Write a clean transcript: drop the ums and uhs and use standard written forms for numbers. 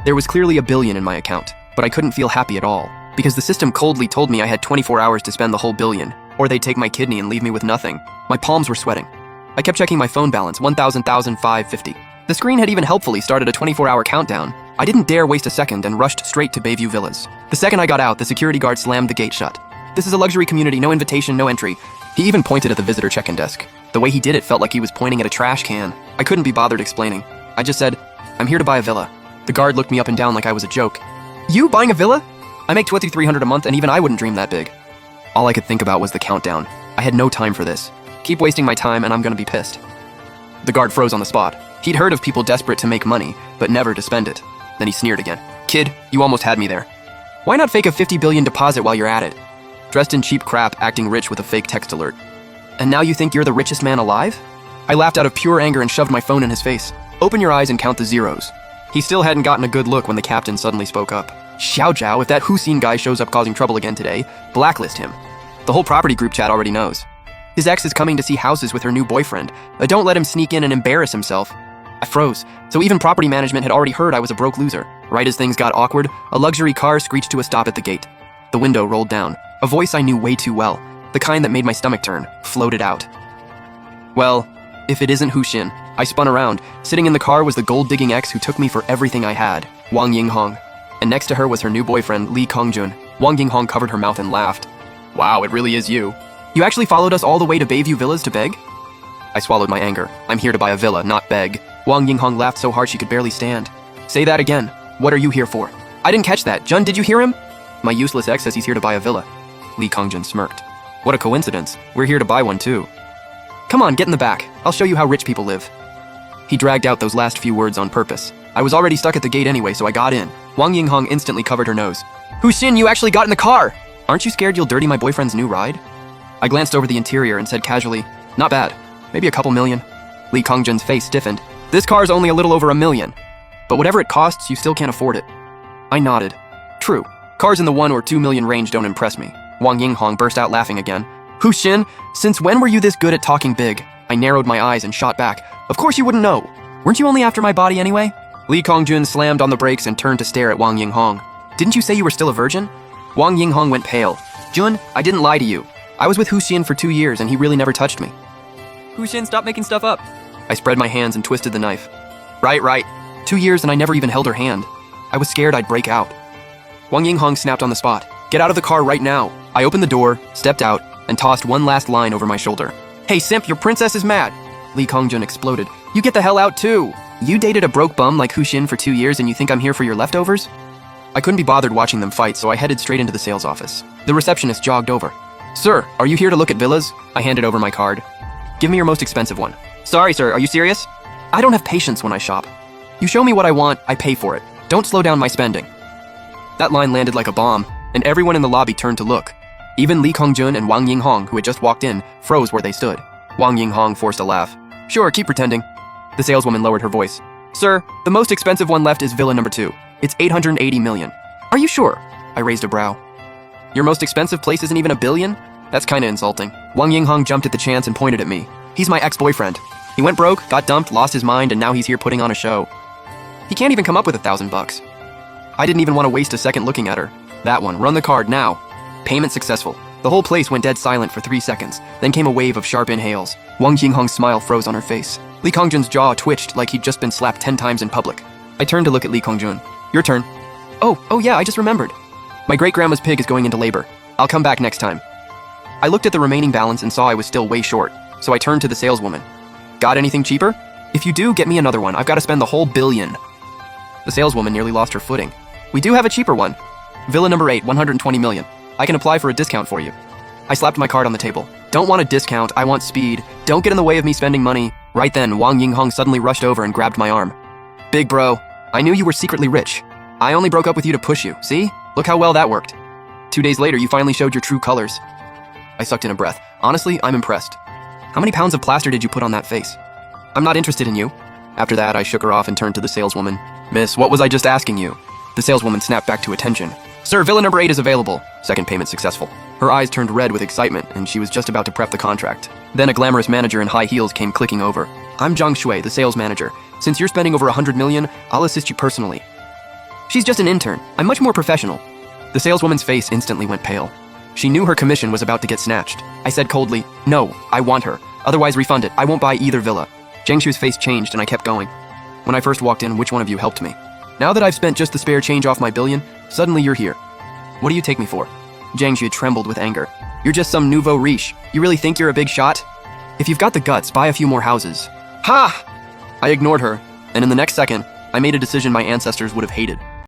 There was clearly a billion in my account, but I couldn't feel happy at all, because the system coldly told me I had 24 hours to spend the whole billion, or they'd take my kidney and leave me with nothing. My palms were sweating. I kept checking my phone balance, 1,550. The screen had even helpfully started a 24-hour countdown. I didn't dare waste a second and rushed straight to Bayview Villas. The second I got out, the security guard slammed the gate shut. This is a luxury community, no invitation, no entry. He even pointed at the visitor check-in desk. The way he did it felt like he was pointing at a trash can. I couldn't be bothered explaining. I just said, "I'm here to buy a villa." The guard looked me up and down like I was a joke. "You buying a villa? I make $2,300 a month and even I wouldn't dream that big." All I could think about was the countdown. I had no time for this. Keep wasting my time and I'm gonna be pissed. The guard froze on the spot. He'd heard of people desperate to make money, but never to spend it. Then he sneered again. "Kid, you almost had me there. Why not fake a 50 billion deposit while you're at it?" Dressed in cheap crap, acting rich with a fake text alert. "And now you think you're the richest man alive?" I laughed out of pure anger and shoved my phone in his face. "Open your eyes and count the zeros." He still hadn't gotten a good look when the captain suddenly spoke up. "Xiao Zhao, if that Hussein guy shows up causing trouble again today, blacklist him. The whole property group chat already knows. His ex is coming to see houses with her new boyfriend. Don't let him sneak in and embarrass himself." I froze. So even property management had already heard I was a broke loser. Right as things got awkward, a luxury car screeched to a stop at the gate. The window rolled down. A voice I knew way too well, the kind that made my stomach turn, floated out. "Well, if it isn't Hushin." I spun around. Sitting in the car was the gold-digging ex who took me for everything I had, Wang Yinghong. And next to her was her new boyfriend, Li Kongjun. Wang Yinghong covered her mouth and laughed. "Wow, it really is you. You actually followed us all the way to Bayview Villas to beg?" I swallowed my anger. "I'm here to buy a villa, not beg." Wang Yinghong laughed so hard she could barely stand. "Say that again. What are you here for?" "I didn't catch that. Jun, did you hear him?" "My useless ex says he's here to buy a villa." Li Kongjun smirked. "What a coincidence. We're here to buy one too." "Come on, get in the back. I'll show you how rich people live." He dragged out those last few words on purpose. I was already stuck at the gate anyway, so I got in. Wang Yinghong instantly covered her nose. "Hushin, you actually got in the car! Aren't you scared you'll dirty my boyfriend's new ride?" I glanced over the interior and said casually, "Not bad. Maybe a couple million." Li Kongjun's face stiffened. "This car's only a little over $1 million. But whatever it costs, you still can't afford it." I nodded. "True. Cars in the 1 or 2 million range don't impress me." Wang Yinghong burst out laughing again. "Hushin, since when were you this good at talking big?" I narrowed my eyes and shot back. "Of course you wouldn't know. Weren't you only after my body anyway?" Li Kongjun slammed on the brakes and turned to stare at Wang Yinghong. "Didn't you say you were still a virgin?" Wang Yinghong went pale. "Jun, I didn't lie to you. I was with Hushin for 2 years and he really never touched me." "Hushin, stop making stuff up." I spread my hands and twisted the knife. Right. 2 years and I never even held her hand. I was scared I'd break out. Wang Yinghong snapped on the spot. "Get out of the car right now." I opened the door, stepped out, and tossed one last line over my shoulder. "Hey simp, your princess is mad." Li Kongjun exploded. "You get the hell out too. You dated a broke bum like Hushin for 2 years and you think I'm here for your leftovers?" I couldn't be bothered watching them fight, so I headed straight into the sales office. The receptionist jogged over. "Sir, are you here to look at villas?" I handed over my card. "Give me your most expensive one." "Sorry, sir, are you serious?" "I don't have patience when I shop. You show me what I want, I pay for it. Don't slow down my spending." That line landed like a bomb, and everyone in the lobby turned to look. Even Li Kongjun and Wang Yinghong, who had just walked in, froze where they stood. Wang Yinghong forced a laugh. "Sure, keep pretending." The saleswoman lowered her voice. "Sir, the most expensive one left is Villa number 2. It's 880 million. "Are you sure?" I raised a brow. "Your most expensive place isn't even $1 billion? That's kinda insulting." Wang Yinghong jumped at the chance and pointed at me. "He's my ex-boyfriend. He went broke, got dumped, lost his mind, and now he's here putting on a show. He can't even come up with $1,000. I didn't even want to waste a second looking at her. "That one, run the card now." Payment successful. The whole place went dead silent for 3 seconds, then came a wave of sharp inhales. Wang Yinghong's smile froze on her face. Li Kongjun's jaw twitched like he'd just been slapped 10 times in public. I turned to look at Li Kongjun. "Your turn." Oh yeah, I just remembered. My great-grandma's pig is going into labor. I'll come back next time." I looked at the remaining balance and saw I was still way short, so I turned to the saleswoman. "Got anything cheaper? If you do, get me another one. I've got to spend the whole $1 billion. The saleswoman nearly lost her footing. "We do have a cheaper one. Villa number 8, 120 million. I can apply for a discount for you." I slapped my card on the table. "Don't want a discount, I want speed. Don't get in the way of me spending money." Right then, Wang Yinghong suddenly rushed over and grabbed my arm. "Big bro, I knew you were secretly rich. I only broke up with you to push you, see? Look how well that worked. 2 days later, you finally showed your true colors." I sucked in a breath. Honestly, I'm impressed. "How many pounds of plaster did you put on that face?" "I'm not interested in you." After that, I shook her off and turned to the saleswoman. "Miss, what was I just asking you?" The saleswoman snapped back to attention. "Sir, Villa number 8 is available. Second payment successful." Her eyes turned red with excitement, and she was just about to prep the contract. Then a glamorous manager in high heels came clicking over. "I'm Zhang Shui, the sales manager. Since you're spending over 100 million, I'll assist you personally." She's just an intern. I'm much more professional. The saleswoman's face instantly went pale. She knew her commission was about to get snatched. I said coldly, "No, I want her. Otherwise refund it. I won't buy either villa." Jiangshu's face changed and I kept going. "When I first walked in, which one of you helped me? Now that I've spent just the spare change off my billion, suddenly you're here. What do you take me for?" Jiangshu trembled with anger. "You're just some nouveau riche. You really think you're a big shot? If you've got the guts, buy a few more houses." Ha! I ignored her, and in the next second, I made a decision my ancestors would have hated.